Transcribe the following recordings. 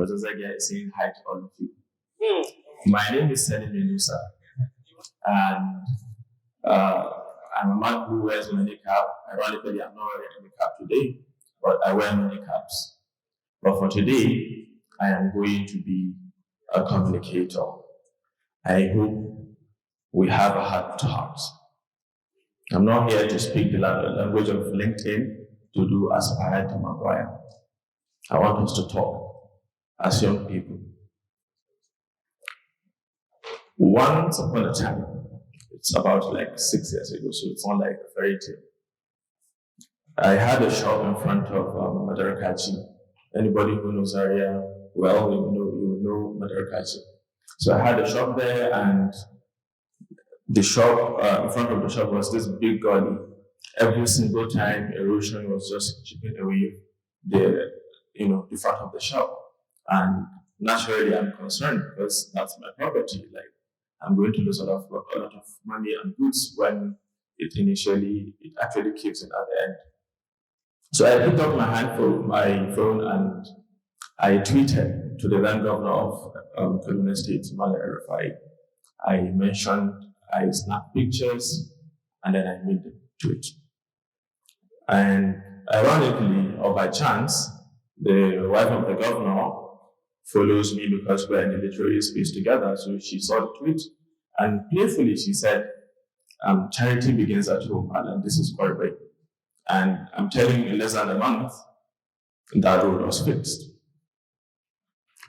because Ozagia is saying hi to all of you. My name is Selim Menusa, and I'm a man who wears many caps. Ironically, I'm not wearing any cap today, but I wear many caps. But for today, I am going to be a communicator. I hope we have a heart to heart. I'm not here to speak the language of LinkedIn to do aspire to Maguire. I want us to talk as young people. Once upon a time, it's about like 6 years ago, so it's not like a fairy tale. I had a shop in front of Madarakachi. Anybody who knows area well, you know Madarakachi. So I had a shop there, and the shop, in front of the shop was this big gully. Every single time erosion was just chipping away the front of the shop. And naturally I'm concerned because that's my property. Like, I'm going to lose a lot of money and goods when it actually kicks in at the end. So I picked up my phone, and I tweeted to the then governor of Kaduna State, Malam El-Rufai. I mentioned, I snapped pictures, and then I made the tweet. And ironically, or by chance, the wife of the governor follows me because we're in the literary space together. So she saw the tweet, and playfully she said, charity begins at home, and this is Corbe. And I'm telling you, in less than a month, that road was fixed.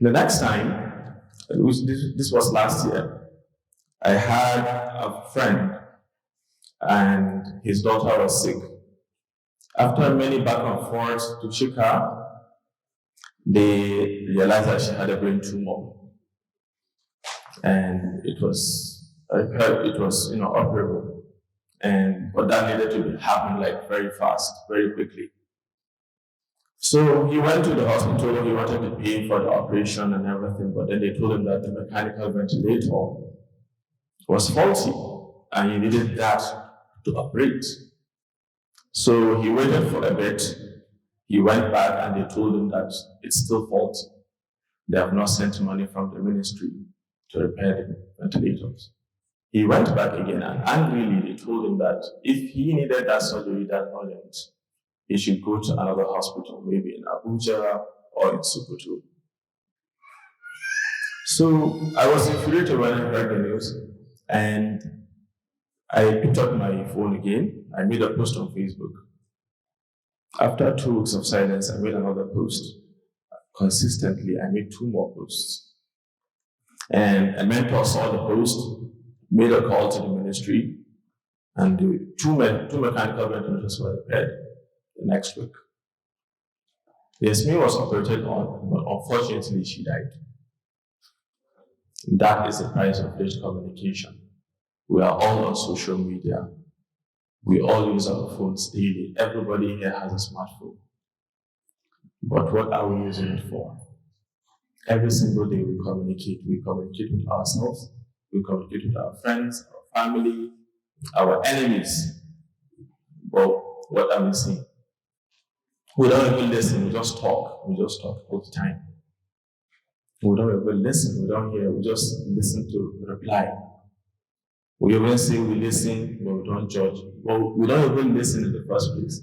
The next time, this was last year, I had a friend, and his daughter was sick. After many back and forth to check her, they realized that she had a brain tumor, and it was operable. But that needed to happen like very fast, very quickly. So he went to the hospital. He wanted to pay for the operation and everything, but then they told him that the mechanical ventilator was faulty, and he needed that to operate. So he waited for a bit. He went back, and they told him that it's still faulty. They have not sent money from the ministry to repair the ventilators. He went back again, and angrily they told him that if he needed that surgery that urgent, he should go to another hospital, maybe in Abuja or in Sokoto. So I was infuriated when I heard the news, and I picked up my phone again. I made a post on Facebook. After 2 weeks of silence, I made another post. Consistently, I made 2 more posts. And a mentor saw the post, made a call to the ministry, and the two mechanical ventilators were repaired the next week. Yasmin was operated on, but unfortunately she died. That is the price of late communication. We are all on social media. We all use our phones daily. Everybody here has a smartphone. But what are we using it for? Every single day we communicate. We communicate with ourselves. We communicate with our friends, our family, our enemies. Well, what are we saying? We don't even listen. We just talk. We just talk all the time. We don't even listen. We don't hear. We just listen to reply. We even say we listen, but we don't judge. Well, we don't even listen in the first place.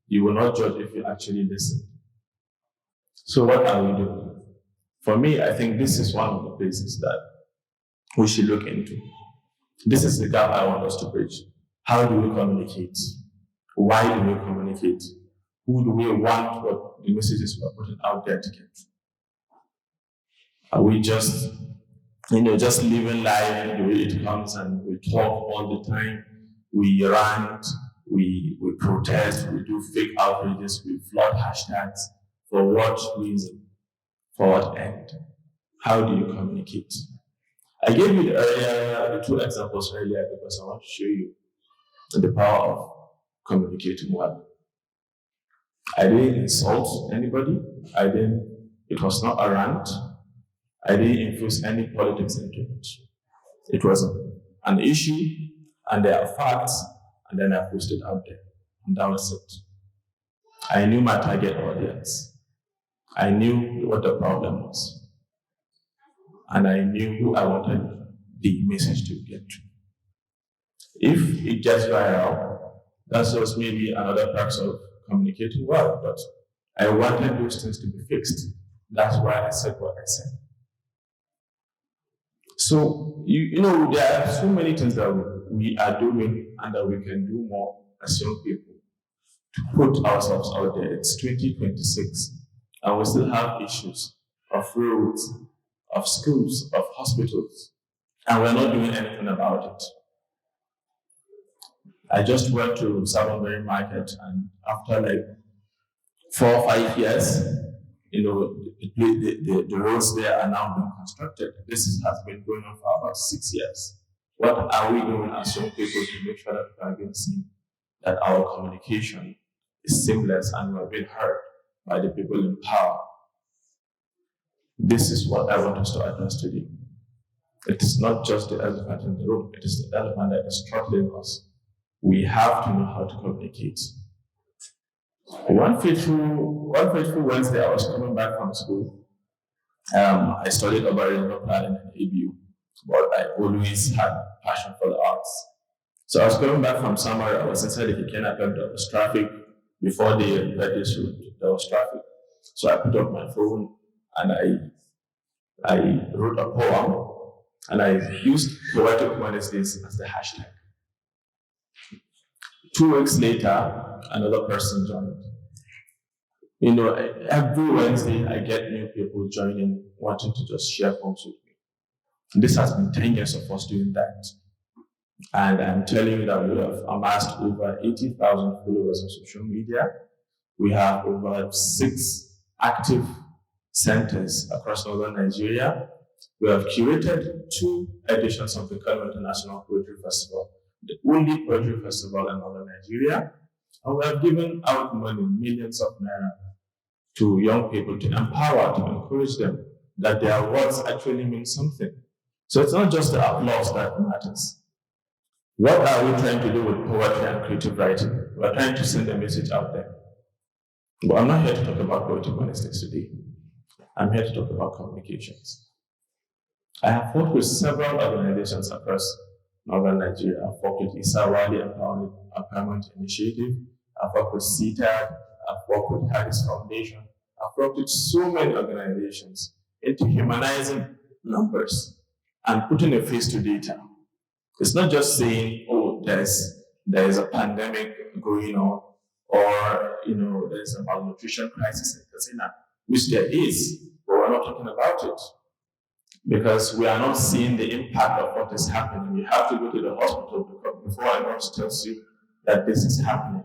You will not judge if you actually listen. So what are we doing? For me, I think this is one of the places that we should look into. This is the gap I want us to bridge. How do we communicate? Why do we communicate? Who do we want what the messages we're putting out there to get? Are we just living life the way it comes, and we talk all the time, we rant, we protest, we do fake outrages, we flood hashtags? For what reason? For what end? How do you communicate? I gave you the 2 examples earlier because I want to show you the power of communicating well. I didn't insult anybody. It was not a rant. I didn't infuse any politics into it. It was an issue, and there are facts, and then I posted out there, and that was it. I knew my target audience. I knew what the problem was, and I knew who I wanted the message to get to. If it gets viral, that's just maybe another part of communicating well, but I wanted those things to be fixed. That's why I said what I said. So, there are so many things that we are doing and that we can do more as young people to put ourselves out there. It's 2026, and we still have issues of roads, of schools, of hospitals, and we're not doing anything about it. I just went to Savonbury Market, and after like 4 or 5 years, the roads there are now being constructed. This has been going on for about 6 years. What are we doing as young people to make sure that we are being seen, that our communication is seamless and we are being heard by the people in power? This is what I want us to address today. It is not just the elephant in the room, it is the elephant that is throttling us. We have to know how to communicate. One fateful Wednesday, I was coming back from school. I studied urban renewal planning in ABU, but I always had passion for the arts. So I was coming back from somewhere. I was inside the Kekena Camp. There was traffic before the Redis route. There was traffic, so I put up my phone and I wrote a poem, and I used Poetic Wednesdays as the hashtag. 2 weeks later, another person joined. Every Wednesday I get new people joining, wanting to just share poems with me. This has been 10 years of us doing that. And I'm telling you that we have amassed over 80,000 followers on social media. We have over 6 active centers across northern Nigeria. We have curated 2 editions of the Kano International Poetry Festival, the only poetry festival in northern Nigeria. And we have given out money, millions of naira, to young people to empower, to encourage them that their words actually mean something. So it's not just the applause that matters. What are we trying to do with poetry and creative writing? We're trying to send a message out there. But I'm not here to talk about Poetic Wednesdays today. I'm here to talk about communications. I have worked with several organizations across northern Nigeria. I've worked with Isawali Empowerment Initiative. I've worked with CTAG. I've worked with Harris Foundation. I've worked with so many organizations into humanizing numbers and putting a face to data. It's not just saying, oh, there's a pandemic going on, or there's a malnutrition crisis in Katsina, which there is, but we're not talking about it because we are not seeing the impact of what is happening. You have to go to the hospital before a nurse tells you that this is happening.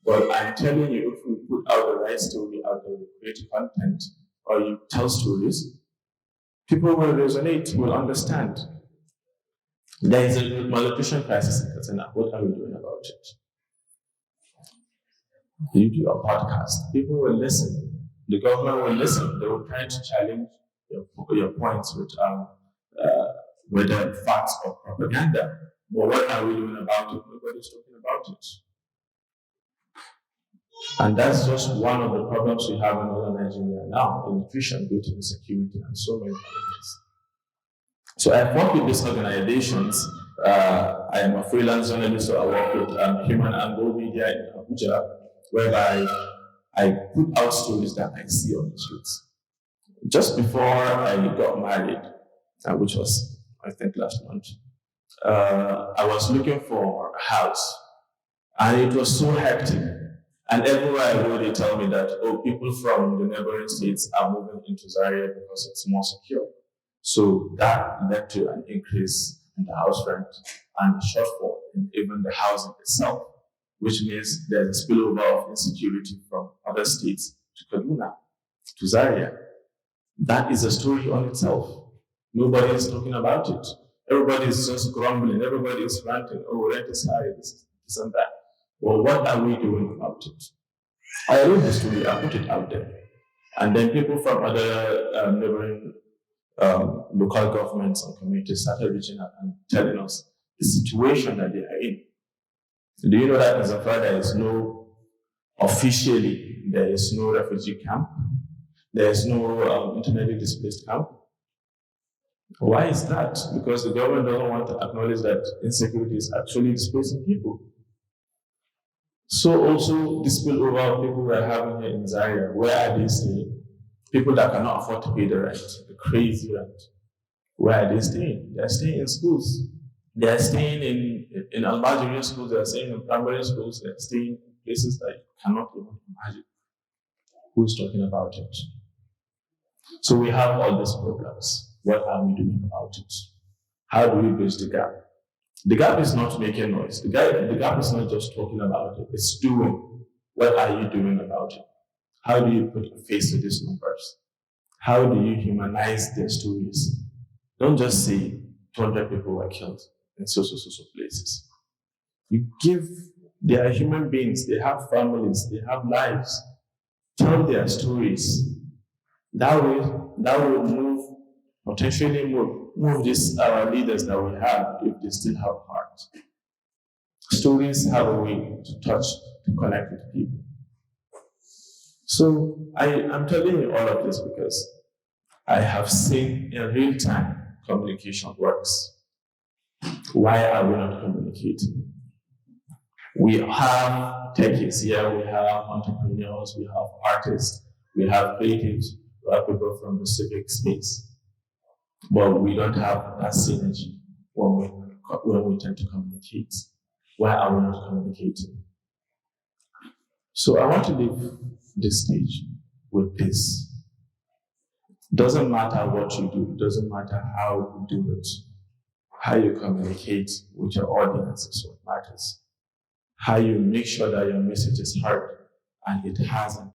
But I'm telling you, if we put out the right story out there, you create content, or you tell stories, people will resonate, will understand. There is a malnutrition crisis in Katsina. What are we doing about it? You do a podcast, people will listen. The government will listen. They will try to challenge your points with whether facts or propaganda. But what are we doing about it? Nobody's talking about it. And that's just one of the problems we have in northern Nigeria now: nutrition, due to insecurity, and so many other things. So I've worked with these organizations. I am a freelance journalist, so I work with Human Angle Media in Abuja, whereby I put out stories that I see on the streets. Just before I got married, which was, I think, last month, I was looking for a house, and it was so hectic. And everywhere I go, they tell me that, people from the neighboring states are moving into Zaria because it's more secure. So that led to an increase in the house rent and the shortfall in even the housing itself, which means there's a spillover of insecurity from other states to Kaduna, to Zaria. That is a story on itself. Nobody is talking about it. Everybody is just grumbling. Everybody is ranting, rent is high, this and that. Well, what are we doing about it? I wrote the story, I put it out there. And then people from other neighboring local governments and communities started reaching out and telling us the situation that they are in. Do you know that in Zamfara there is no refugee camp? There's no internally displaced camp. Why is that? Because the government doesn't want to acknowledge that insecurity is actually displacing people. So also this spillover of people we're having here in Zaria, where are they staying? People that cannot afford to pay the rent, the crazy rent. Where are they staying? They're staying in schools. They're staying in Almajirian schools, they're staying in primary schools, they're staying in places that you cannot even imagine. Who's talking about it? So we have all these problems. What are we doing about it? How do we bridge the gap? The gap is not making noise. The gap is not just talking about it, it's doing. What are you doing about it? How do you put a face to these numbers? How do you humanize their stories? Don't just say 200 people were killed in so places. You give, they are human beings, they have families, they have lives. Tell their stories. That will move, potentially move these our leaders that we have if they still have heart. Stories have a way to touch, to connect with people. So I'm telling you all of this because I have seen in real time communication works. Why are we not communicating? We have techies here, we have entrepreneurs, we have artists, we have creatives, we have people from the civic space. But we don't have that synergy when we tend to communicate. Why are we not communicating? So I want to leave this stage with this. Doesn't matter what you do, doesn't matter how you do it. How you communicate with your audience is what matters. How you make sure that your message is heard and it has an